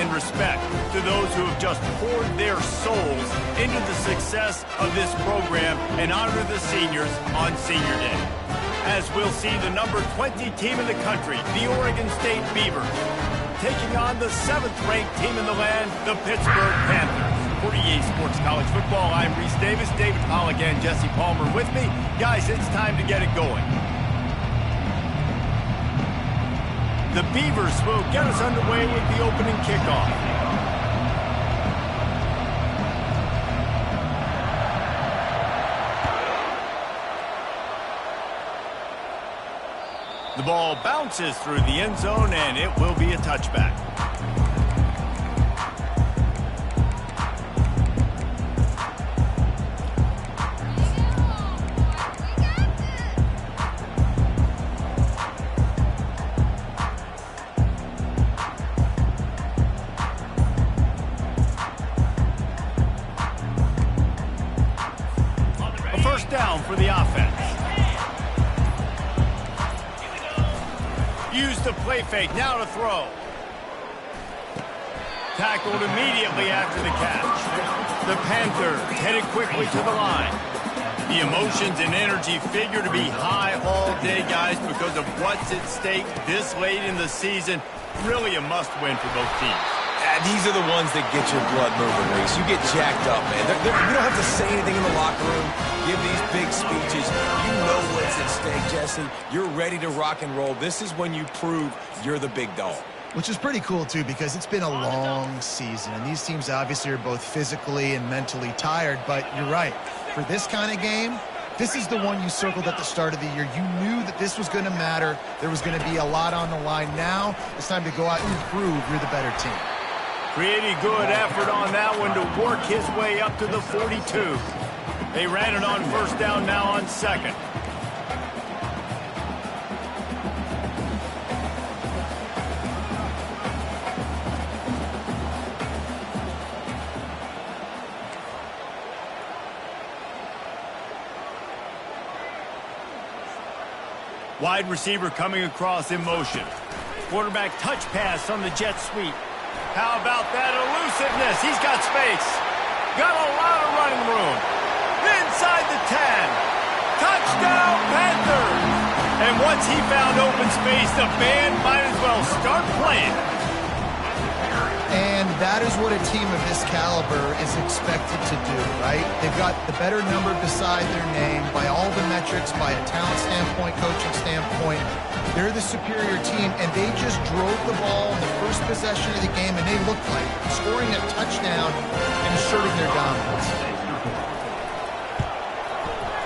and respect to those who have just poured their souls into the success of this program and honor the seniors on Senior Day. As we'll see the number 20 team in the country, the Oregon State Beavers, taking on the 7th-ranked team in the land, the Pittsburgh Panthers. For EA Sports College Football, I'm Reese Davis, David Pollock, and Jesse Palmer with me. Guys, it's time to get it going. The Beavers will get us underway with the opening kickoff. The ball bounces through the end zone, and it will be a touchback. A first down for the offense. Use the play fake, now to throw. Tackled immediately after the catch. The Panthers headed quickly to the line. The emotions and energy figure to be high all day, guys, because of what's at stake this late in the season. Really a must-win for both teams. These are the ones that get your blood moving, Reese. You get jacked up, man. You don't have to say anything in the locker room, give these big speeches. You know what's at stake, Jesse. You're ready to rock and roll. This is when you prove you're the big dog. Which is pretty cool, too, because it's been a long season. And these teams obviously are both physically and mentally tired. But you're right. For this kind of game, this is the one you circled at the start of the year. You knew that this was going to matter. There was going to be a lot on the line. Now it's time to go out and prove you're the better team. Pretty good effort on that one to work his way up to the 42. They ran it on first down, now on second. Wide receiver coming across in motion. Quarterback touch pass on the jet sweep. How about that elusiveness? He's got space. Got a lot of running room. Inside the 10. Touchdown, Panthers! And once he found open space, the band might as well start playing. And that is what a team of this caliber is expected to do, right? They've got the better number beside their name by all the metrics, by a talent standpoint, coaching standpoint. They're the superior team, and they just drove the ball in the first possession of the game, and they looked like scoring a touchdown and asserting their dominance.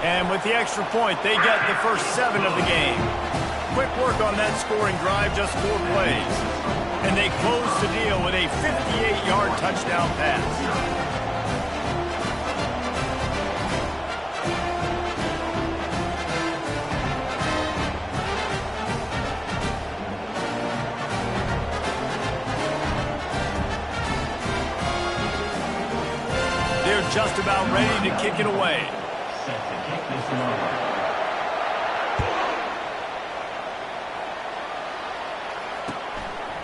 And with the extra point, they get the first 7 of the game. Quick work on that scoring drive, just 4 plays. And they close the deal with a 58-yard touchdown pass. They're just about ready to kick it away.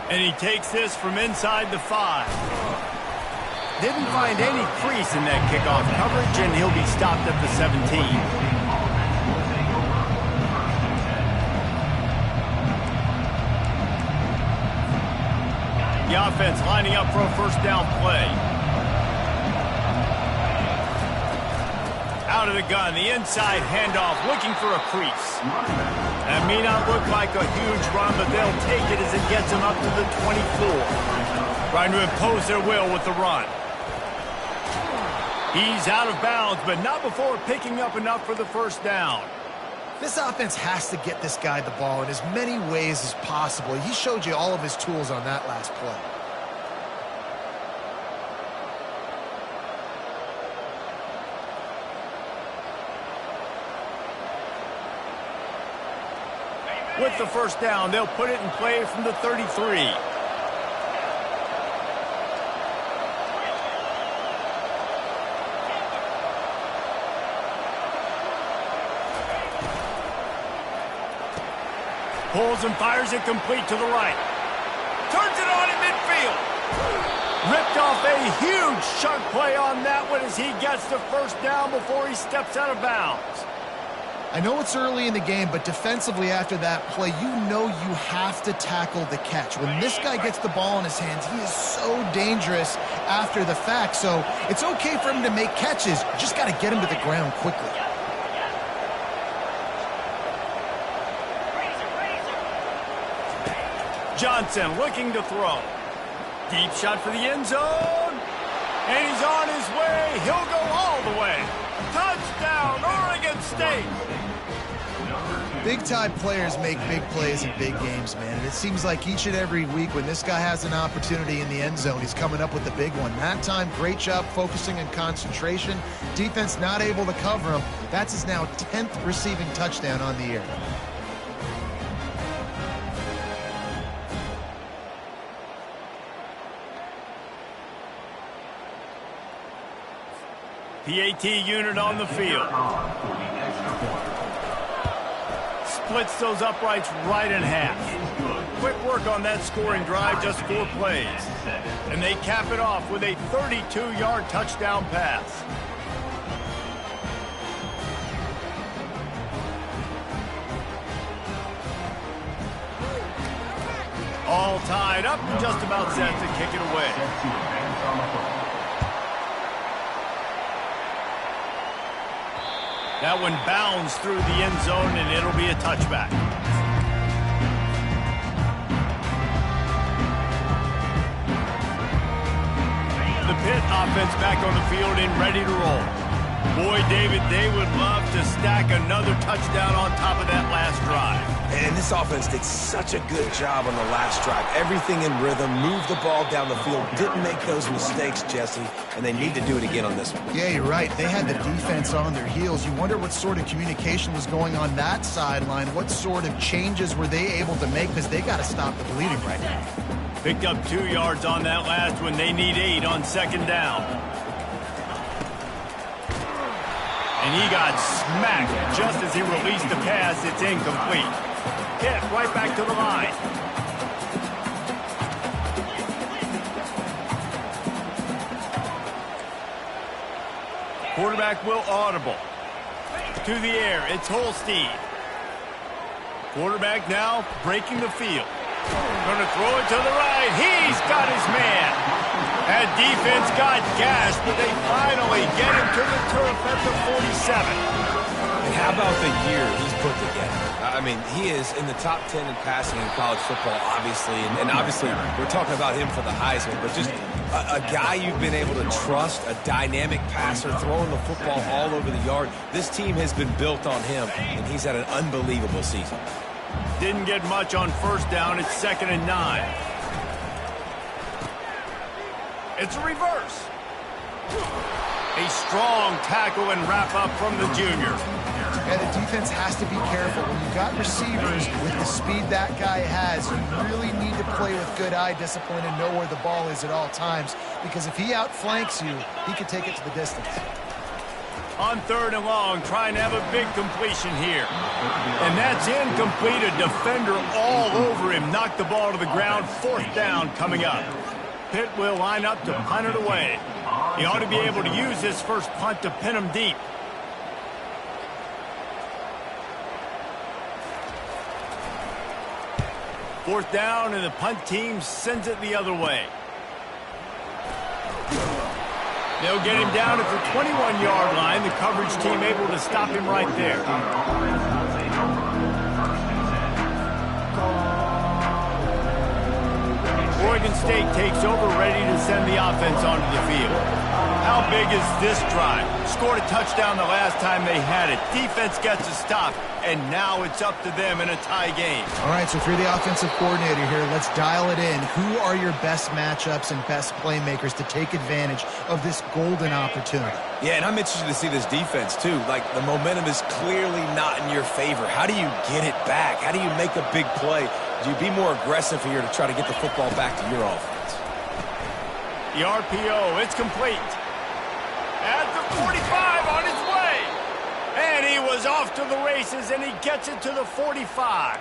And he takes this from inside the 5. Didn't find any crease in that kickoff coverage, and he'll be stopped at the 17. The offense lining up for a first down play. Out of the gun, the inside handoff, looking for a crease. That may not look like a huge run, but they'll take it as it gets them up to the 24. Trying to impose their will with the run. He's out of bounds, but not before picking up enough for the first down. This offense has to get this guy the ball in as many ways as possible. He showed you all of his tools on that last play. With the first down, they'll put it in play from the 33. Pulls and fires it complete to the right. Turns it on in midfield. off a huge chunk play on that one as he gets the first down before he steps out of bounds. I know it's early in the game, but defensively after that play, you know you have to tackle the catch. When this guy gets the ball in his hands, he is so dangerous after the fact. So it's okay for him to make catches. You just got to get him to the ground quickly. Johnson looking to throw. Deep shot for the end zone. And he's on his way. He'll go all the way. Touchdown, Oregon State. Big-time players make big plays in big games, man. And it seems like each and every week when this guy has an opportunity in the end zone, he's coming up with the big one. That time, great job focusing and concentration. Defense not able to cover him. That's his now 10th receiving touchdown on the year. PAT unit on the field. Splits those uprights right in half. Quick work on that scoring drive, just 4 plays. And they cap it off with a 32-yard touchdown pass. All tied up and just about set to kick it away. That one bounds through the end zone, and it'll be a touchback. The Pitt offense back on the field and ready to roll. Boy, David, they would love to stack another touchdown on top of that last drive. And this offense did such a good job on the last drive. Everything in rhythm, moved the ball down the field, didn't make those mistakes, Jesse, and they need to do it again on this one. Yeah, you're right. They had the defense on their heels. You wonder what sort of communication was going on that sideline. What sort of changes were they able to make, because they got to stop the bleeding right now. Picked up 2 yards on that last one. They need 8 on second down. And he got smacked just as he released the pass. It's incomplete. Pitt right back to the line. Quarterback will audible. To the air, it's Holstein. Quarterback now breaking the field. Going to throw it to the right. He's got his man. That defense got gashed, but they finally get him to the turf at the 47. And how about the year he's put together? I mean, he is in the top 10 in passing in college football, obviously. And obviously, we're talking about him for the Heisman, but just a guy you've been able to trust, a dynamic passer, throwing the football all over the yard. This team has been built on him, and he's had an unbelievable season. Didn't get much on first down. It's 2nd and 9. It's a reverse. A strong tackle and wrap up from the junior. Yeah, the defense has to be careful. When you've got receivers with the speed that guy has, you really need to play with good eye discipline and know where the ball is at all times, because if he outflanks you, he could take it to the distance. On 3rd and long, trying to have a big completion here. And that's incomplete. A defender all over him. Knocked the ball to the ground. 4th down coming up. Pitt will line up to punt it away. He ought to be able to use his first punt to pin him deep. Fourth down, and the punt team sends it the other way. They'll get him down at the 21-yard line. The coverage team able to stop him right there. Oregon State takes over, ready to send the offense onto the field. How big is this drive? Scored a touchdown the last time they had it. Defense gets a stop, and now it's up to them in a tie game. All right, so if you're the offensive coordinator here, let's dial it in. Who are your best matchups and best playmakers to take advantage of this golden opportunity? Yeah, and I'm interested to see this defense, too. Like, the momentum is clearly not in your favor. How do you get it back? How do you make a big play? Do you be more aggressive here to try to get the football back to your offense? The RPO, it's complete. At the 45 on his way. And he was off to the races, and he gets it to the 45.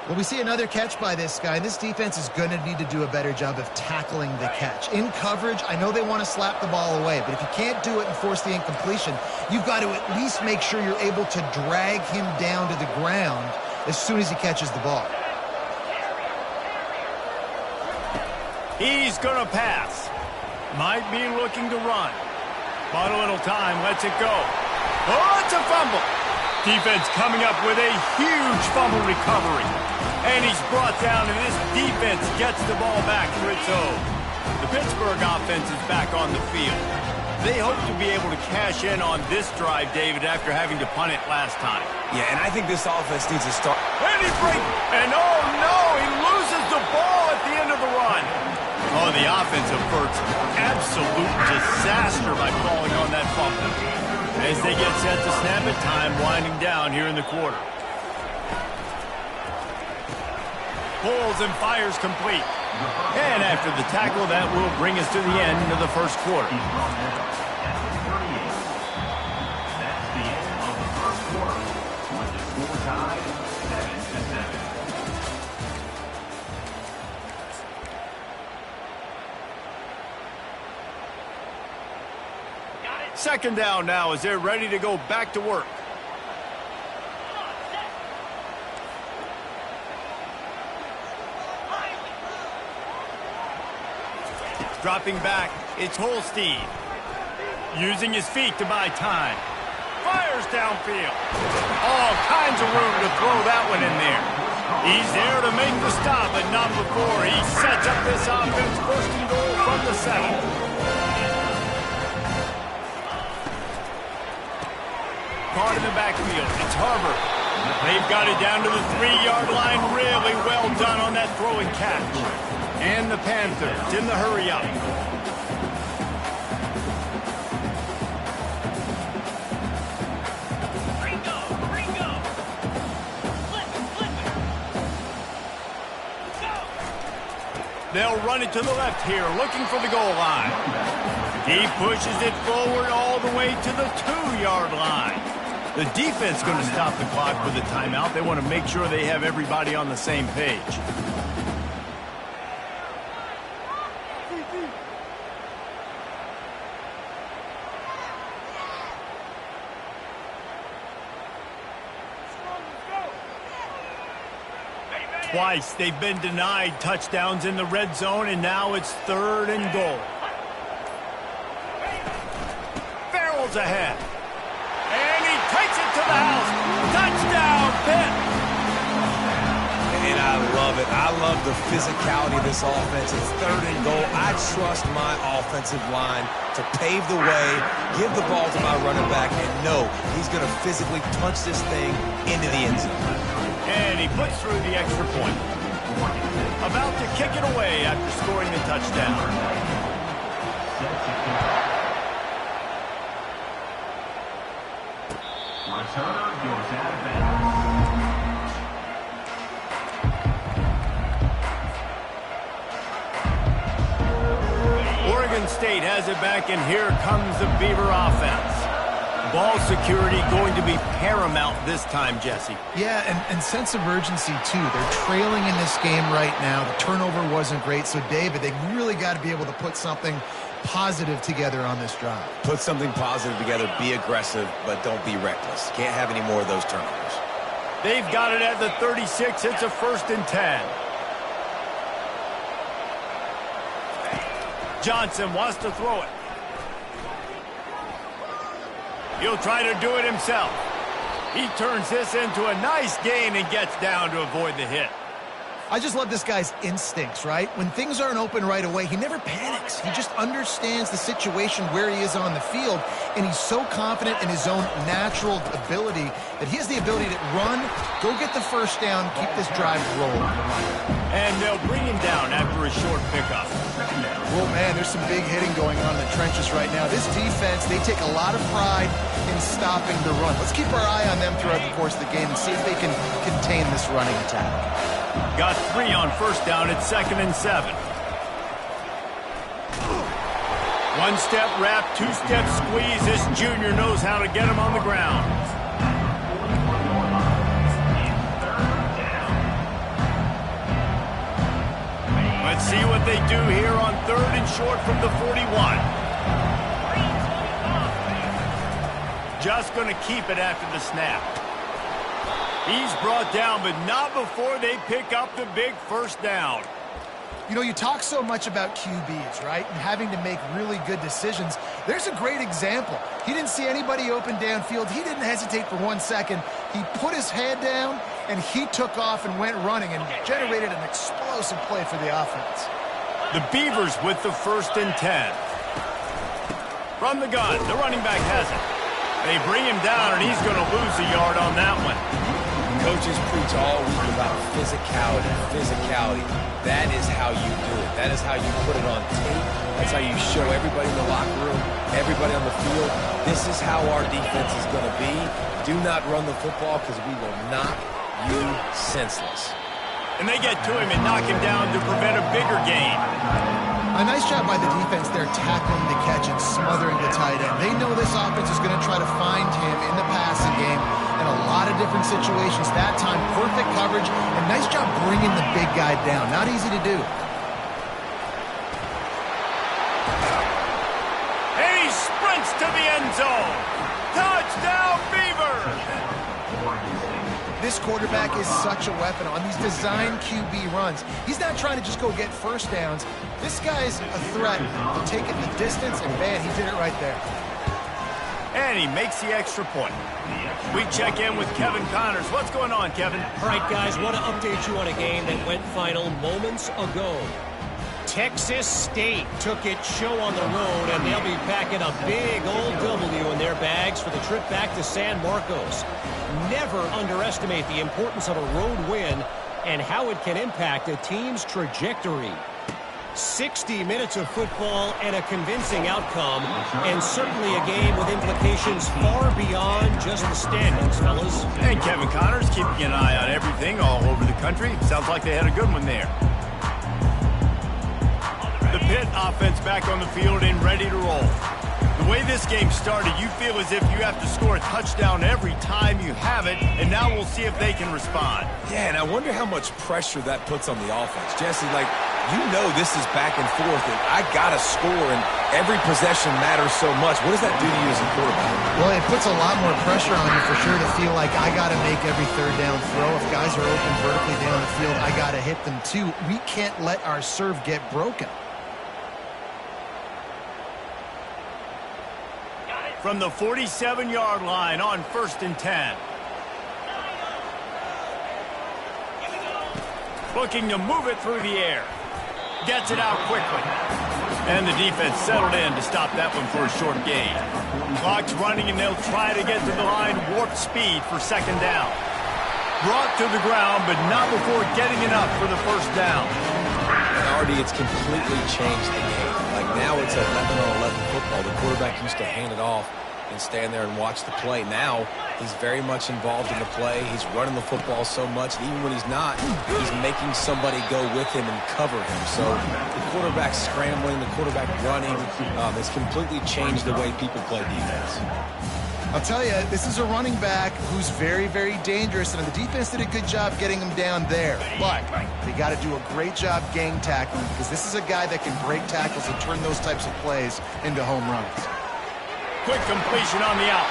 Well, we see another catch by this guy. This defense is going to need to do a better job of tackling the catch. In coverage, I know they want to slap the ball away, but if you can't do it and force the incompletion, you've got to at least make sure you're able to drag him down to the ground as soon as he catches the ball. He's going to pass. Might be looking to run. But a little time, lets it go. Oh, it's a fumble. Defense coming up with a huge fumble recovery. And he's brought down, and this defense gets the ball back for its own. The Pittsburgh offense is back on the field. They hope to be able to cash in on this drive, David, after having to punt it last time. Yeah, and I think this offense needs to start. And he's breaking. And oh no, he loses the ball at the end of the run. Oh, the offense averts absolute disaster by falling on that fumble. As they get set to snap it, time winding down here in the quarter. Pulls and fires complete. And after the tackle, that will bring us to the end of the first quarter. That's the end of the first quarter. With the score tied 7-7. Second down now as they're ready to go back to work. Dropping back, it's Holstein. Using his feet to buy time. Fires downfield. All kinds of room to throw that one in there. He's there to make the stop, but not before he sets up this offense first and goal from the 7. Caught in the backfield. It's Harbor. They've got it down to the 3-yard line. Really well done on that throw and catch. And the Panthers in the hurry-up. They'll run it to the left here, looking for the goal line. He pushes it forward all the way to the 2-yard line. The defense going to stop the clock with a timeout. They want to make sure they have everybody on the same page. Twice they've been denied touchdowns in the red zone, and now it's 3rd and goal. Farrell's ahead. And he takes it to the house. Touchdown, Pitt. And I love it. I love the physicality of this offense. It's 3rd and goal. I trust my offensive line to pave the way, give the ball to my running back, and know he's going to physically punch this thing into the end zone. And he puts through the extra point. About to kick it away after scoring the touchdown. Returner goes out of bounds. Oregon State has it back, and here comes the Beaver offense. Ball security going to be paramount this time, Jesse. Yeah, and sense of urgency, too. They're trailing in this game right now. The turnover wasn't great. So, David, they really got to be able to put something positive together on this drive. Put something positive together. Be aggressive, but don't be reckless. Can't have any more of those turnovers. They've got it at the 36. It's a 1st and 10. Johnson wants to throw it. He'll try to do it himself. He turns this into a nice gain and gets down to avoid the hit. I just love this guy's instincts, right? When things aren't open right away, he never panics. He just understands the situation where he is on the field, and he's so confident in his own natural ability that he has the ability to run, go get the first down, keep this drive rolling. And they'll bring him down after a short pickup. Well, man, there's some big hitting going on in the trenches right now. This defense, they take a lot of pride in stopping the run. Let's keep our eye on them throughout the course of the game and see if they can contain this running attack. Got 3 on first down at 2nd and 7. 1-step wrap, 2-step squeeze. This junior knows how to get him on the ground. Let's see what they do here on 3rd and short from the 41. Just going to keep it after the snap. He's brought down, but not before they pick up the big first down. You know, you talk so much about QBs, right? And having to make really good decisions. There's a great example. He didn't see anybody open downfield. He didn't hesitate for 1 second. He put his head down, and he took off and went running and generated an explosive play for the offense. The Beavers with the 1st and 10. From the gun, the running back has it. They bring him down, and he's going to lose a yard on that one. Coaches preach all week about physicality. That is how you do it. That is how you put it on tape. That's how you show everybody in the locker room, everybody on the field. This is how our defense is going to be. Do not run the football because we will knock you senseless. And they get to him and knock him down to prevent a bigger gain. A nice job by the defense there, tackling the catch and smothering the tight end. They know this offense is going to try to find him in the passing game in a lot of different situations. That time, perfect coverage, and nice job bringing the big guy down. Not easy to do. And he sprints to the end zone. Touchdown, Beavers! This quarterback is such a weapon on these design QB runs. He's not trying to just go get first downs. This guy's a threat to take it the distance, and man, he did it right there. And he makes the extra point. We check in with Kevin Connors. What's going on, Kevin? All right, guys, want to update you on a game that went final moments ago. Texas State took its show on the road, and they'll be packing a big old W in their bags for the trip back to San Marcos. Never underestimate the importance of a road win and how it can impact a team's trajectory. 60 minutes of football and a convincing outcome, and certainly a game with implications far beyond just the standings, fellas. And Kevin Connors keeping an eye on everything all over the country. Sounds like they had a good one there. The Pitt offense back on the field and ready to roll. The way this game started, you feel as if you have to score a touchdown every time you have it, and now we'll see if they can respond. Yeah, and I wonder how much pressure that puts on the offense. Jesse, like, you know this is back and forth, and I got to score, and every possession matters so much. What does that do to you as a quarterback? Well, it puts a lot more pressure on you for sure to feel like I got to make every third down throw. If guys are open vertically down the field, I got to hit them too. We can't let our serve get broken. From the 47-yard line on 1st and 10. Looking to move it through the air. Gets it out quickly. And the defense settled in to stop that one for a short gain. Clock's running, and they'll try to get to the line warp speed for 2nd down. Brought to the ground, but not before getting enough for the 1st down. And already it's completely changed the game. Like, now it's 11-on-11 football. The quarterback used to hand it off and stand there and watch the play. Now he's very much involved in the play. He's running the football so much, and even when he's not, he's making somebody go with him and cover him. So the quarterback scrambling, the quarterback running has completely changed the way people play defense. I'll tell you, this is a running back who's very, very dangerous, and the defense did a good job getting him down there. But they got to do a great job gang tackling, because this is a guy that can break tackles and turn those types of plays into home runs. Quick completion on the out.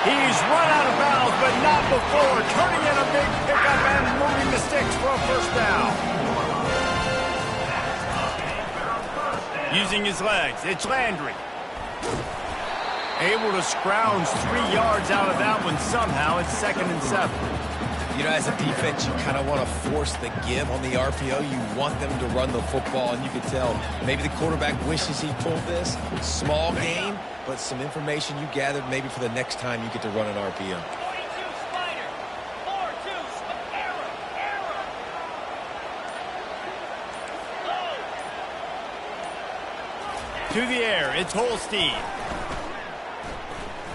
He's run out of bounds, but not before turning in a big pickup and moving the sticks for a 1st down. Using his legs, it's Landry. Able to scrounge 3 yards out of that one somehow. It's 2nd and 7. You know, as a defense, you kind of want to force the give on the RPO. You want them to run the football, and you can tell maybe the quarterback wishes he pulled this. Small game, but some information you gathered maybe for the next time you get to run an RPO. To the air, it's Holstein.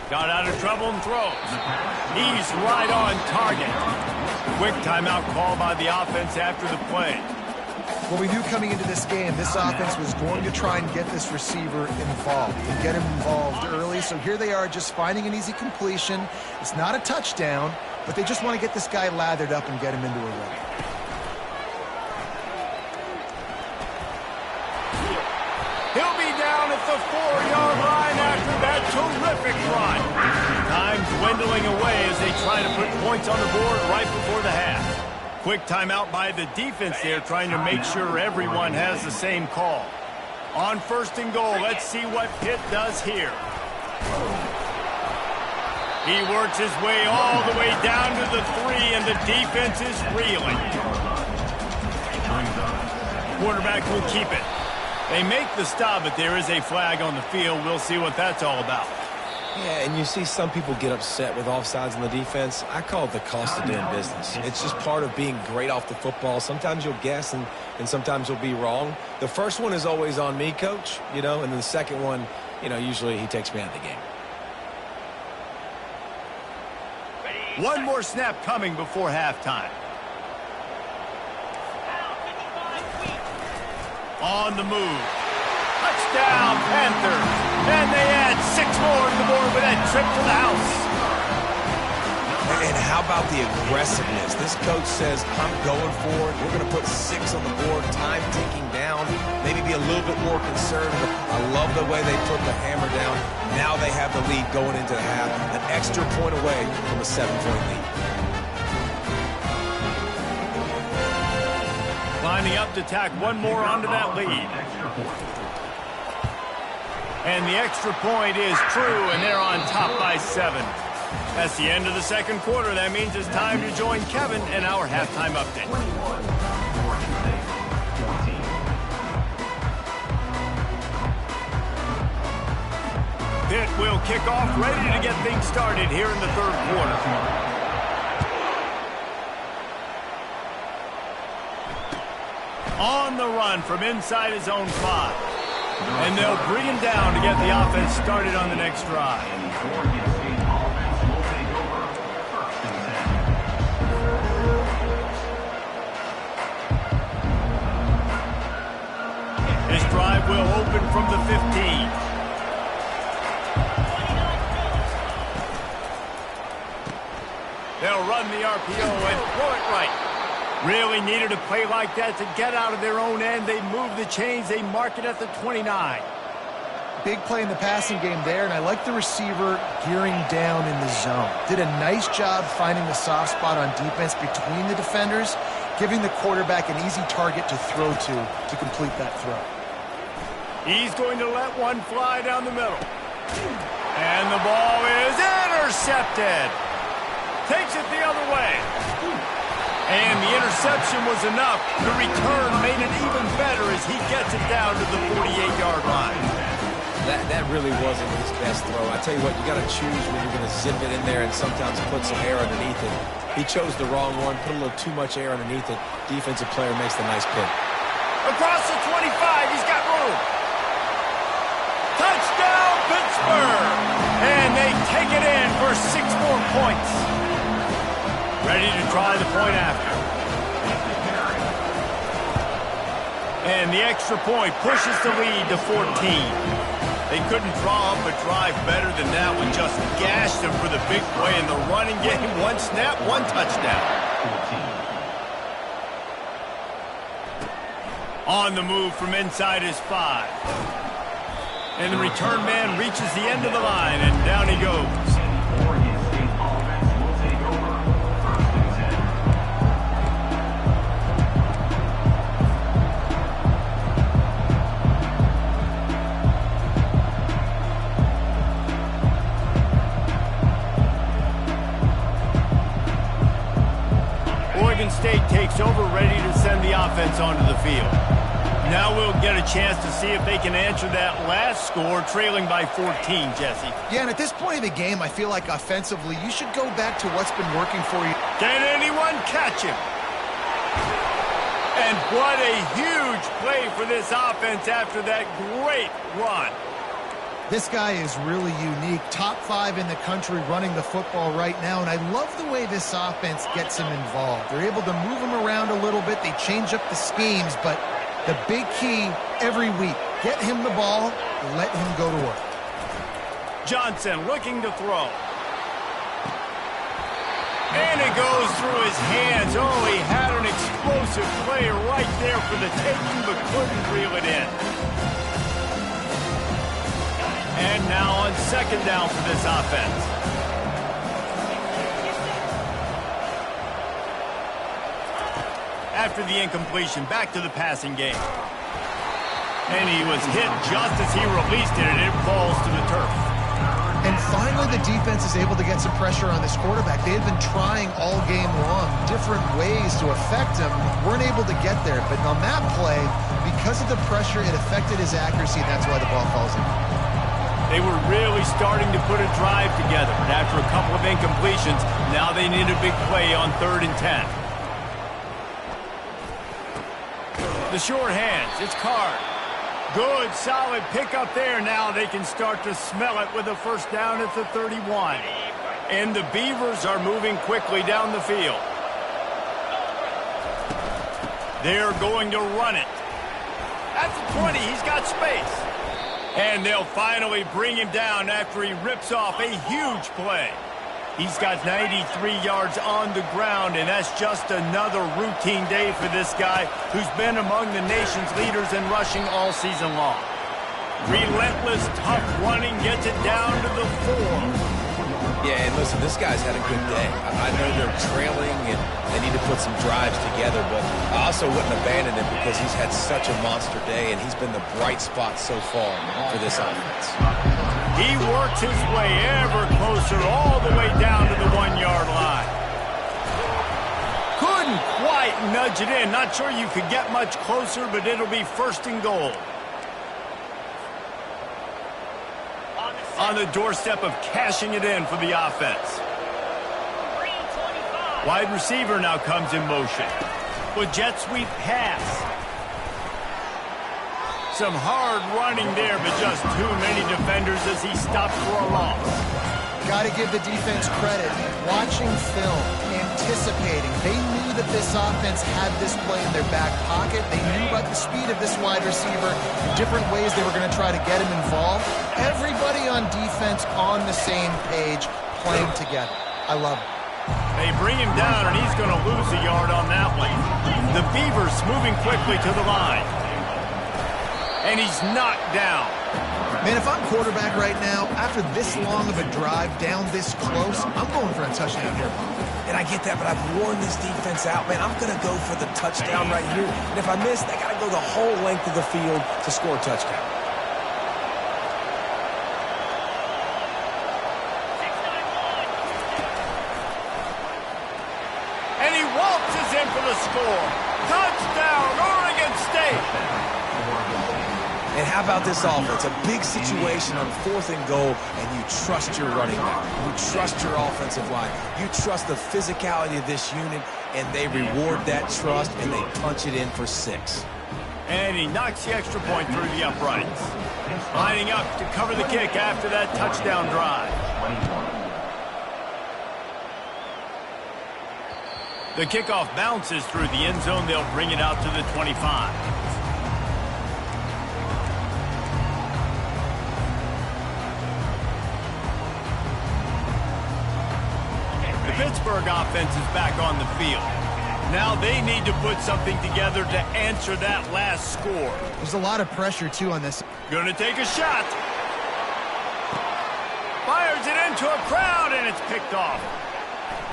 Got out of trouble and throws. He's right on target. Quick timeout call by the offense after the play. Well, we knew coming into this game, this offense was going to try and get this receiver involved and get him involved early. So here they are just finding an easy completion. It's not a touchdown, but they just want to get this guy lathered up and get him into a run. the 4-yard line after that terrific run. Time dwindling away as they try to put points on the board right before the half. Quick timeout by the defense there, trying to make sure everyone has the same call. On 1st and goal, let's see what Pitt does here. He works his way all the way down to the 3, and the defense is reeling. Quarterback will keep it. They make the stop, but there is a flag on the field. We'll see what that's all about. Yeah, and you see some people get upset with offsides on the defense. I call it the cost of doing business. It's just part of being great off the football. Sometimes you'll guess, and sometimes you'll be wrong. The first one is always on me, Coach, and then the second one, usually he takes me out of the game. One more snap coming before halftime. On the move. Touchdown, Panthers. And they add 6 more to the board with that trip to the house. And how about the aggressiveness? This coach says, I'm going for it. We're going to put 6 on the board, time ticking down, maybe be a little bit more conservative. I love the way they put the hammer down. Now they have the lead going into the half, an extra point away from a 7-point lead. Lining up to tack one more onto that lead. And the extra point is true, and they're on top by 7. That's the end of the second quarter. That means it's time to join Kevin in our halftime update. Pitt will kick off, ready to get things started here in the third quarter. On the run from inside his own 5. And they'll bring him down to get the offense started on the next drive. This drive will open from the 15. They'll run the RPO and throw it right. Really needed a play like that to get out of their own end. They move the chains. They mark it at the 29. Big play in the passing game there, and I like the receiver gearing down in the zone. Did a nice job finding the soft spot on defense between the defenders, giving the quarterback an easy target to throw to complete that throw. He's going to let one fly down the middle. And the ball is intercepted. Takes it the other way. And the interception was enough. The return made it even better as he gets it down to the 48-yard line. That really wasn't his best throw. I tell you what, you got to choose when you're going to zip it in there and sometimes put some air underneath it. He chose the wrong one, put a little too much air underneath it. Defensive player makes the nice pick. Across the 25, he's got room. Touchdown, Pittsburgh! And they take it in for 6 more points. Ready to try the point after. And the extra point pushes the lead to 14. They couldn't draw up a drive better than that one. Just gashed them for the big play in the running game. 1 snap, 1 touchdown. On the move from inside his 5. And the return man reaches the end of the line, and down he goes. Oregon State takes over, ready to send the offense onto the field. Now we'll get a chance to see if they can answer that last score, trailing by 14, Jesse. Yeah, and at this point of the game, I feel like offensively, you should go back to what's been working for you. Can anyone catch him? And what a huge play for this offense after that great run. This guy is really unique. Top 5 in the country running the football right now, and I love the way this offense gets him involved. They're able to move him around a little bit. They change up the schemes, but the big key every week, get him the ball, let him go to work. Johnson looking to throw. And it goes through his hands. Oh, he had an explosive play right there for the taking, but couldn't reel it in. And now on second down for this offense. After the incompletion, back to the passing game. And he was hit just as he released it, and it falls to the turf. And finally, the defense is able to get some pressure on this quarterback. They had been trying all game long different ways to affect him, weren't able to get there. But on that play, because of the pressure, it affected his accuracy, and that's why the ball falls in. They were really starting to put a drive together, but after a couple of incompletions, now they need a big play on 3rd and 10. The short hands, it's Card. Good, solid pickup there. Now they can start to smell it with a first down at the 31. And the Beavers are moving quickly down the field. They're going to run it. At the 20, he's got space. And they'll finally bring him down after he rips off a huge play. He's got 93 yards on the ground, and that's just another routine day for this guy who's been among the nation's leaders in rushing all season long. Relentless, tough running gets it down to the 4. Yeah, and listen, this guy's had a good day. I know they're trailing and they need to put some drives together, but I also wouldn't abandon him because he's had such a monster day, and he's been the bright spot so far for this offense. He works his way ever closer all the way down to the 1-yard line. Couldn't quite nudge it in. Not sure you could get much closer, but it'll be 1st and goal. On the doorstep of cashing it in for the offense. Wide receiver now comes in motion. With jet sweep pass. Some hard running there, but just too many defenders as he stopped for a loss. Got to give the defense credit. Watching film, anticipating. They knew that this offense had this play in their back pocket. They knew about the speed of this wide receiver, the different ways they were going to try to get him involved. Everybody on defense on the same page, playing together. I love it. They bring him down, and he's going to lose a yard on that one. The Beavers moving quickly to the line. And he's knocked down. Man, if I'm quarterback right now, after this long of a drive down this close, I'm going for a touchdown here. And I get that, but I've worn this defense out, man. I'm going to go for the touchdown right here. And if I miss, they got to go the whole length of the field to score a touchdown. And he waltzes in for the score. Touchdown, Oregon State. And how about this offense? A big situation on 4th and goal, and you trust your running back. You trust your offensive line. You trust the physicality of this unit, and they reward that trust, and they punch it in for 6. And he knocks the extra point through the uprights. Lining up to cover the kick after that touchdown drive. The kickoff bounces through the end zone. They'll bring it out to the 25. Pittsburgh offense is back on the field. Now they need to put something together to answer that last score. There's a lot of pressure, too, on this. Gonna take a shot. Fires it into a crowd, and it's picked off.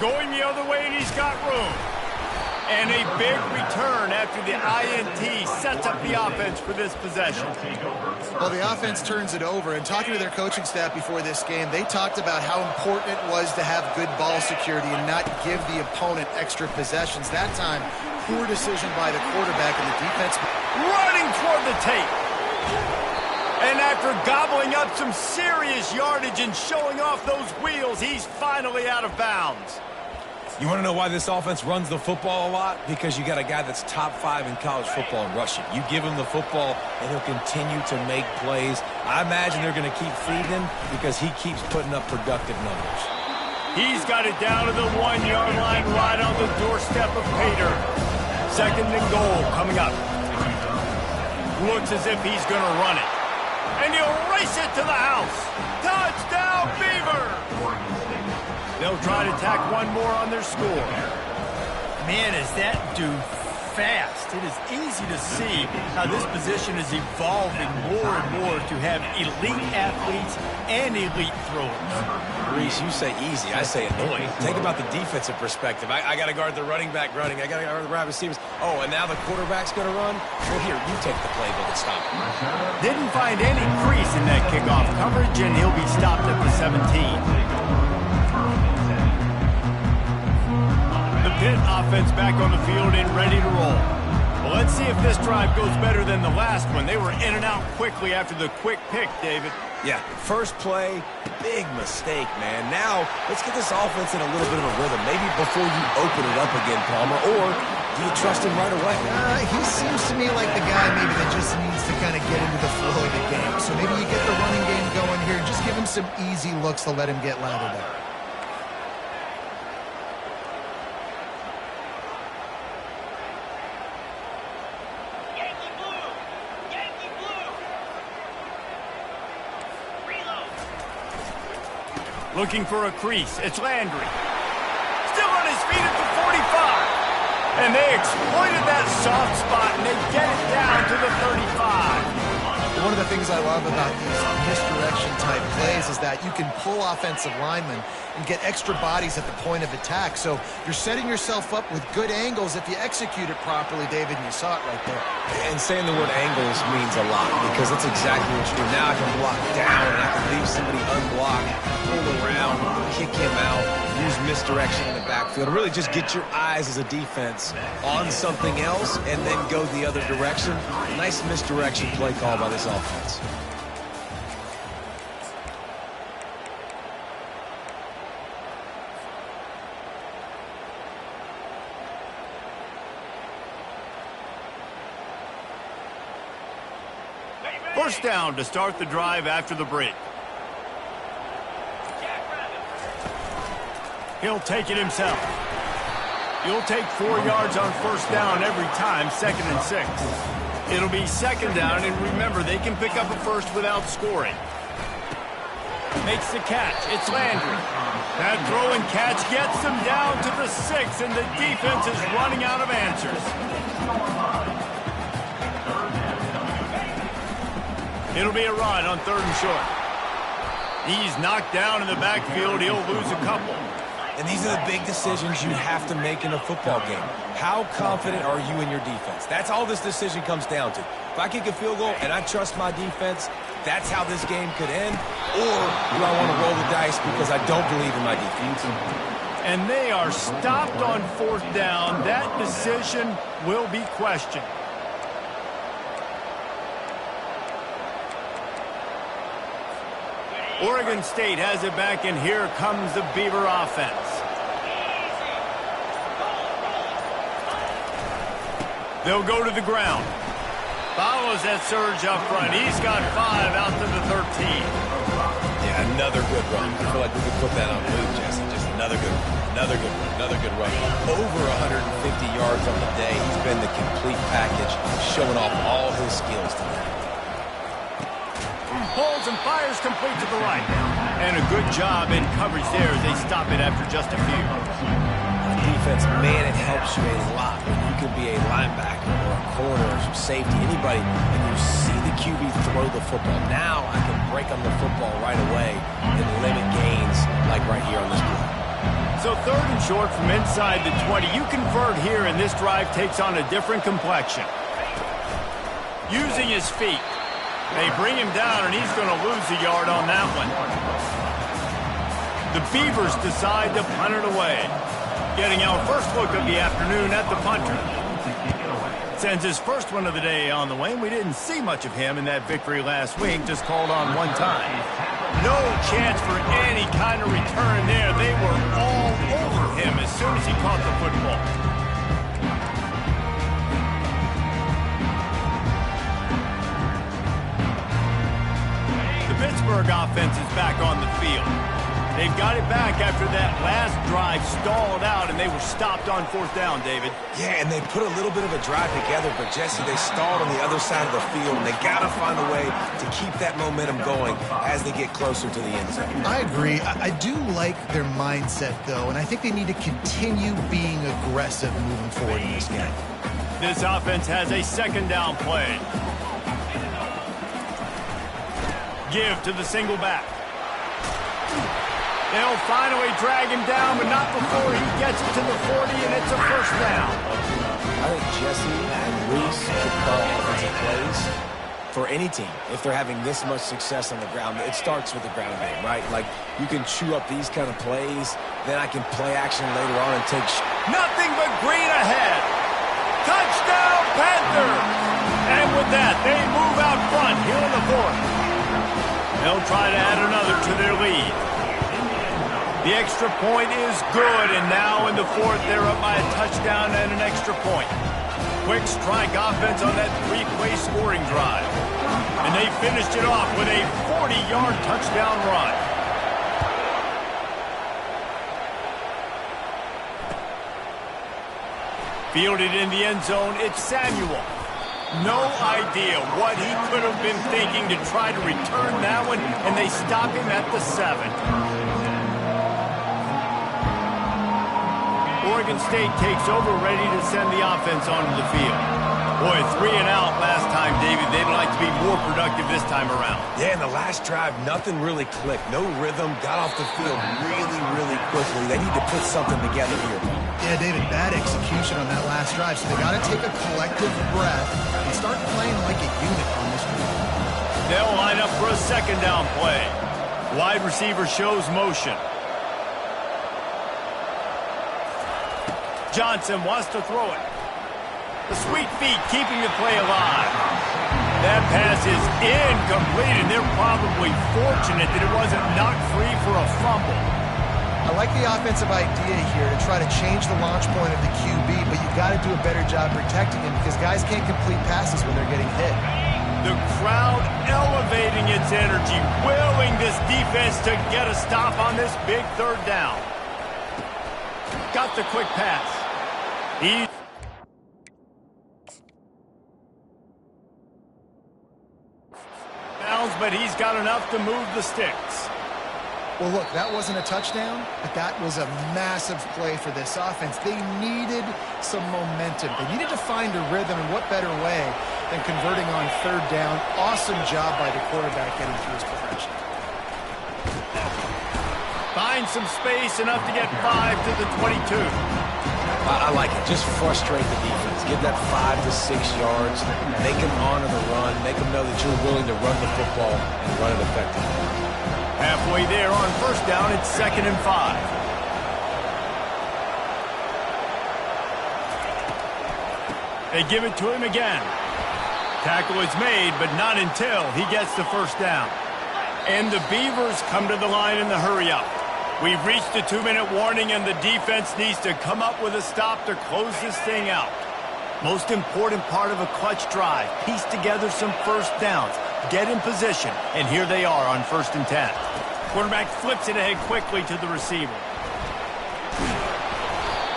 Going the other way, and he's got room. And a big return after the INT sets up the offense for this possession. Well, the offense turns it over, and talking to their coaching staff before this game, they talked about how important it was to have good ball security and not give the opponent extra possessions. That time, poor decision by the quarterback and the defense. Running toward the tape. And after gobbling up some serious yardage and showing off those wheels, he's finally out of bounds. You want to know why this offense runs the football a lot? Because you got a guy that's top 5 in college football in rushing. You give him the football, and he'll continue to make plays. I imagine they're going to keep feeding him because he keeps putting up productive numbers. He's got it down to the 1-yard line right on the doorstep of Pater. 2nd and goal coming up. Looks as if he's going to run it. And he'll race it to the house. Touchdown, Beaver! They'll try to tack one more on their score. Man, does that do fast. It is easy to see how this position is evolving more and more to have elite athletes and elite throwers. Reese, you say easy, I say annoying. Think about the defensive perspective. I got to guard the running back running. I got to guard the wide receivers. Oh, and now the quarterback's going to run? Well, here, you take the playbook and stop him. Didn't find any crease in that kickoff coverage, and he'll be stopped at the 17. The Pitt offense back on the field and ready to roll. Well, let's see if this drive goes better than the last one. They were in and out quickly after the quick pick, David. Yeah, first play, big mistake, man. Now, let's get this offense in a little bit of a rhythm. Maybe before you open it up again, Palmer, or do you trust him right away? He seems to me like the guy maybe that just needs to kind of get into the flow of the game. So maybe you get the running game going here and just give him some easy looks to let him get lathered up. Looking for a crease. It's Landry. Still on his feet at the 45. And they exploited that soft spot, and they get it down to the 35. One of the things I love about these misdirection-type plays is that you can pull offensive linemen and get extra bodies at the point of attack. So you're setting yourself up with good angles if you execute it properly, David, and you saw it right there. And saying the word angles means a lot because that's exactly what you do. Now I can block down and I can leave somebody unblocked, pull around, kick him out, use misdirection in the backfield. Really just get your eyes as a defense on something else and then go the other direction. Nice misdirection play call by this offense. First down to start the drive after the break. He'll take it himself. He'll take 4 yards on first down every time, 2nd and 6. It'll be 2nd down, and remember, they can pick up a first without scoring. Makes the catch. It's Landry. That throw and catch gets them down to the 6, and the defense is running out of answers. It'll be a run on 3rd and short. He's knocked down in the backfield. He'll lose a couple. And these are the big decisions you have to make in a football game. How confident are you in your defense? That's all this decision comes down to. If I kick a field goal and I trust my defense, that's how this game could end. Or do I want to roll the dice because I don't believe in my defense? And they are stopped on 4th down. That decision will be questioned. Oregon State has it back, and here comes the Beaver offense. They'll go to the ground. Follows that surge up front. He's got 5 out to the 13. Yeah, another good run. I feel like we could put that on loop, Jesse. Just another good run. Another good run. Over 150 yards on the day. He's been the complete package, showing off all his skills tonight. Pulls and fires complete to the right. And a good job in coverage there as they stop it after just a few. Defense, man, it helps you a lot when you can be a linebacker or a corner or some safety, anybody, and you see the QB throw the football. Now I can break on the football right away and limit gains like right here on this play. So 3rd and short from inside the 20. You convert here, and this drive takes on a different complexion. Using his feet. They bring him down, and he's going to lose a yard on that one. The Beavers decide to punt it away. Getting our first look of the afternoon at the punter. Sends his first one of the day on the way. We didn't see much of him in that victory last week, just called on one time. No chance for any kind of return there. They were all over him as soon as he caught the football. Pittsburgh offense is back on the field. They've got it back after that last drive stalled out, and they were stopped on 4th down, David. Yeah, and they put a little bit of a drive together, but, Jesse, they stalled on the other side of the field, and they got to find a way to keep that momentum going as they get closer to the end zone. I agree. I do like their mindset, though, and I think they need to continue being aggressive moving forward in this game. This offense has a second down play. Give to the single back. They'll finally drag him down, but not before he gets it to the 40, and it's a first down. I think Jesse and Reese could call offensive plays for any team. If they're having this much success on the ground, it starts with the ground game, right? Like, you can chew up these kind of plays, then I can play action later on and take... Nothing but green ahead. Touchdown, Panthers! And with that, they move out front here in the fourth. They'll try to add another to their lead. The extra point is good, and now in the fourth, they're up by a touchdown and an extra point. Quick strike offense on that three-play scoring drive. And they finished it off with a 40-yard touchdown run. Fielded in the end zone, it's Samuel. No idea what he could have been thinking to try to return that one, and they stop him at the 7. Oregon State takes over, ready to send the offense onto the field. Boy, 3 and out last time, David. They'd like to be more productive this time around. Yeah, in the last drive, nothing really clicked. No rhythm, got off the field really, really quickly. They need to put something together here. Yeah, David, bad execution on that last drive, so they got to take a collective breath and start playing like a unit on this one. They'll line up for a second down play. Wide receiver shows motion. Johnson wants to throw it. The sweet feet keeping the play alive. That pass is incomplete, and they're probably fortunate that it wasn't knocked free for a fumble. I like the offensive idea here to try to change the launch point of the QB, but you've got to do a better job protecting him because guys can't complete passes when they're getting hit. The crowd elevating its energy, willing this defense to get a stop on this big third down. Got the quick pass. But he's got enough to move the sticks. Well, look, that wasn't a touchdown, but that was a massive play for this offense. They needed some momentum. They needed to find a rhythm, and what better way than converting on third down. Awesome job by the quarterback getting through his progression. Find some space, enough to get 5 to the 22. I like it. Just frustrate the defense. Give that 5 to 6 yards. Make them honor the run. Make them know that you're willing to run the football and run it effectively. Halfway there on first down, it's 2nd and 5. They give it to him again. Tackle is made, but not until he gets the first down. And the Beavers come to the line in the hurry-up. We've reached the 2-minute warning, and the defense needs to come up with a stop to close this thing out. Most important part of a clutch drive, piece together some first downs, get in position, and here they are on 1st and 10. Quarterback flips it ahead quickly to the receiver.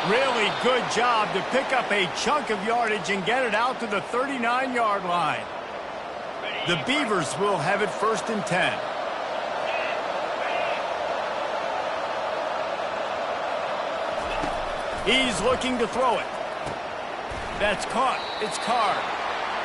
Really good job to pick up a chunk of yardage and get it out to the 39-yard line. The Beavers will have it 1st and 10. He's looking to throw it. That's caught. It's Carr.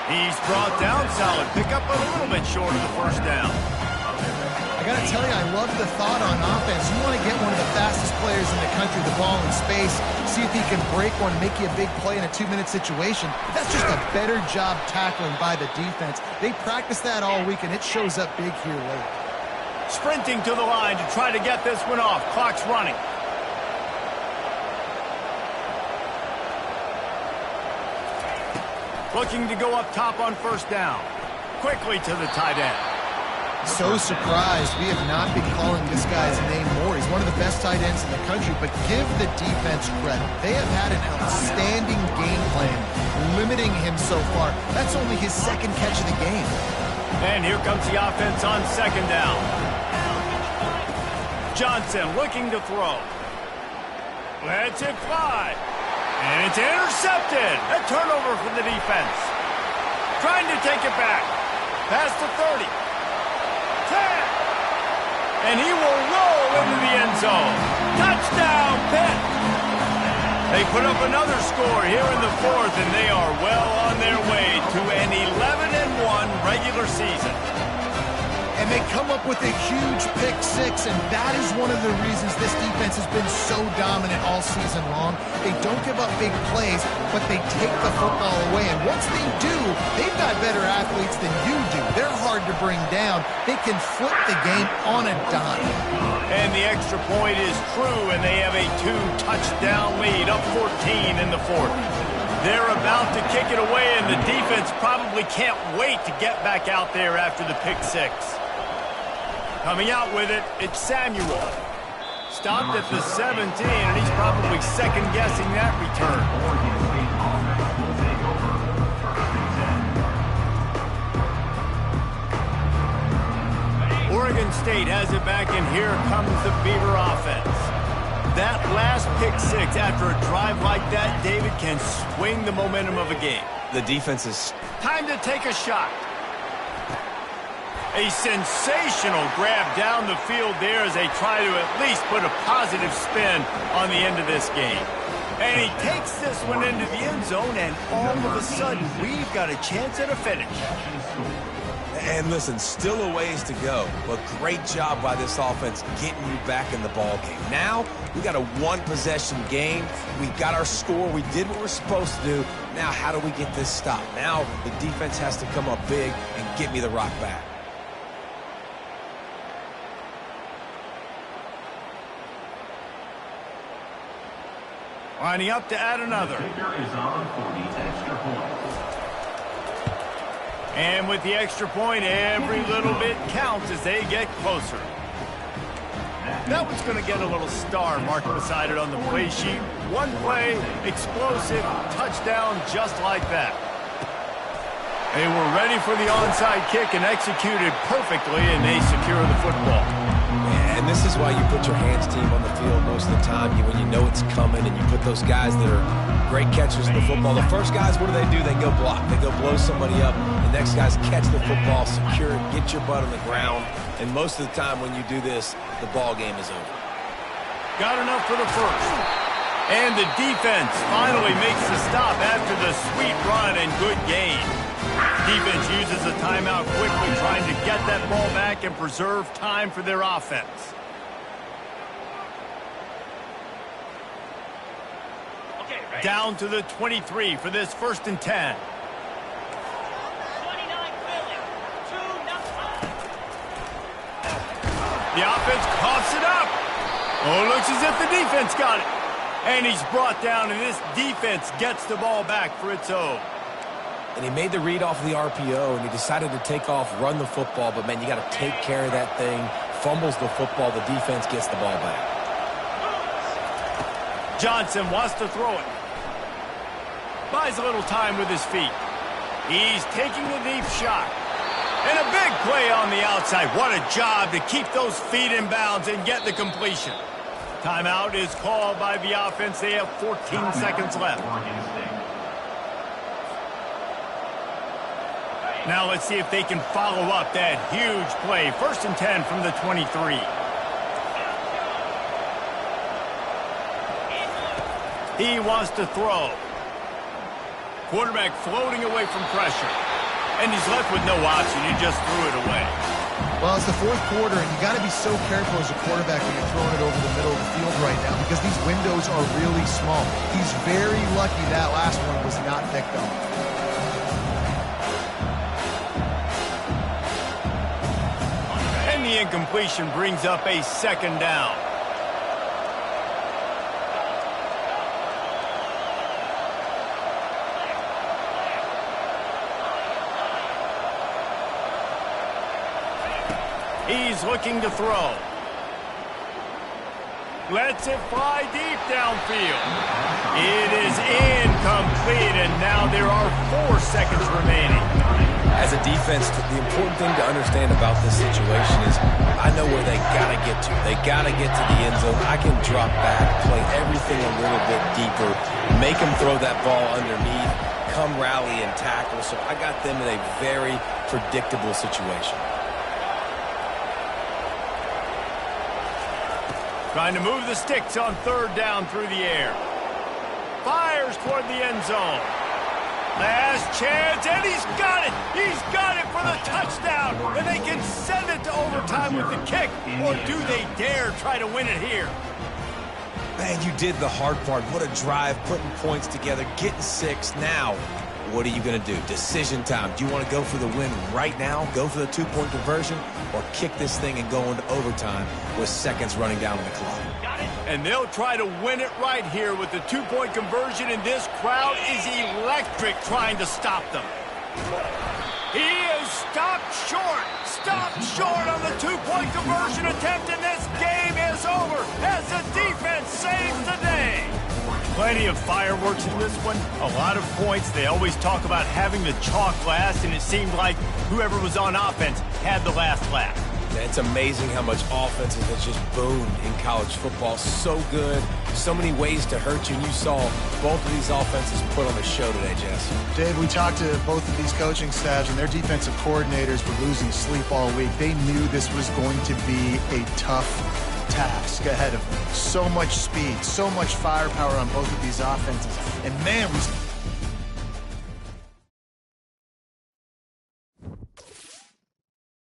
He's brought down solid. Pick up a little bit short of the first down. I got to tell you, I love the thought on offense. You want to get one of the fastest players in the country the ball in space, see if he can break one, make you a big play in a 2-minute situation. That's just a better job tackling by the defense. They practice that all week, and it shows up big here late. Sprinting to the line to try to get this one off. Clock's running. Looking to go up top on first down. Quickly to the tight end. So surprised we have not been calling this guy's name more. He's one of the best tight ends in the country, but give the defense credit. They have had an outstanding game plan, limiting him so far. That's only his 2nd catch of the game. And here comes the offense on 2nd down. Johnson looking to throw. Lets it fly. And it's intercepted. A turnover for the defense. Trying to take it back. Past the 30. 10. And he will roll into the end zone. Touchdown, Pitt. They put up another score here in the fourth, and they are well on their way to an 11-1 regular season. And they come up with a huge pick six, and that is one of the reasons this defense has been so dominant all season long. They don't give up big plays, but they take the football away. And once they do, they've got better athletes than you do. They're hard to bring down. They can flip the game on a dime. And the extra point is true, and they have a 2-touchdown lead, up 14 in the fourth. They're about to kick it away, and the defense probably can't wait to get back out there after the pick six. Coming out with it, it's Samuel. Stopped at the 17, and he's probably second-guessing that return. Oregon State has it back, and here comes the Beaver offense. That last pick six after a drive like that, David, can swing the momentum of a game. The defense is... Time to take a shot. A sensational grab down the field there as they try to at least put a positive spin on the end of this game. And he takes this one into the end zone, and all of a sudden, we've got a chance at a finish. And listen, still a ways to go, but great job by this offense getting you back in the ball game. Now, we got a one-possession game. We got our score. We did what we're supposed to do. Now, how do we get this stopped? Now, the defense has to come up big and get me the rock back. Lining up to add another. And with the extra point, every little bit counts as they get closer. That one's going to get a little star marked beside it on the play sheet. One play, explosive, touchdown just like that. They were ready for the onside kick and executed perfectly, and they secure the football. And this is why you put your hands team on the field most of the time. When you know it's coming, and you put those guys that are great catchers in the football. The first guys, what do? They go block. They go blow somebody up. The next guys catch the football, secure it, get your butt on the ground. And most of the time when you do this, the ball game is over. Got enough for the first. And the defense finally makes the stop after the sweet run and good gain. Defense uses a timeout quickly, trying to get that ball back and preserve time for their offense. Down to the 23 for this 1st and 10. The offense coughs it up. Oh, looks as if the defense got it. And he's brought down, and this defense gets the ball back for its own. And he made the read off the RPO, and he decided to take off, run the football. But, man, you got to take care of that thing. Fumbles the football. The defense gets the ball back. Johnson wants to throw it. Buys a little time with his feet. He's taking a deep shot. And a big play on the outside. What a job to keep those feet in bounds and get the completion. Timeout is called by the offense. They have 14 seconds left. Now let's see if they can follow up that huge play. 1st and 10 from the 23. He wants to throw. Quarterback floating away from pressure. And he's left with no option. He just threw it away. Well, it's the 4th quarter, and you got to be so careful as a quarterback when you're throwing it over the middle of the field right now because these windows are really small. He's very lucky that last one was not picked up. And the incompletion brings up a 2nd down. He's looking to throw. Lets it fly deep downfield. It is incomplete, and now there are 4 seconds remaining. As a defense, the important thing to understand about this situation is I know where they got to get to. They got to get to the end zone. I can drop back, play everything a little bit deeper, make them throw that ball underneath, come rally and tackle. So I got them in a very predictable situation. Trying to move the sticks on 3rd down through the air. fires toward the end zone. Last chance, and he's got it! He's got it for the touchdown! And they can send it to overtime with the kick, or do they dare try to win it here? Man, you did the hard part. What a drive, putting points together, getting 6. Now, what are you going to do? Decision time. Do you want to go for the win right now, go for the 2-point conversion, or kick this thing and go into overtime with seconds running down on the clock? And they'll try to win it right here with the 2-point conversion, and this crowd is electric trying to stop them. He is stopped short on the 2-point conversion attempt, and this game is over as the defense saves the day. Plenty of fireworks in this one, a lot of points. They always talk about having the chalk last, and it seemed like whoever was on offense had the last laugh. It's amazing how much offense has just boomed in college football. So good, so many ways to hurt you, and you saw both of these offenses put on the show today, Jess. Dave, we talked to both of these coaching staffs, and their defensive coordinators were losing sleep all week. They knew this was going to be a tough task ahead of them. So much speed, so much firepower on both of these offenses. And man, we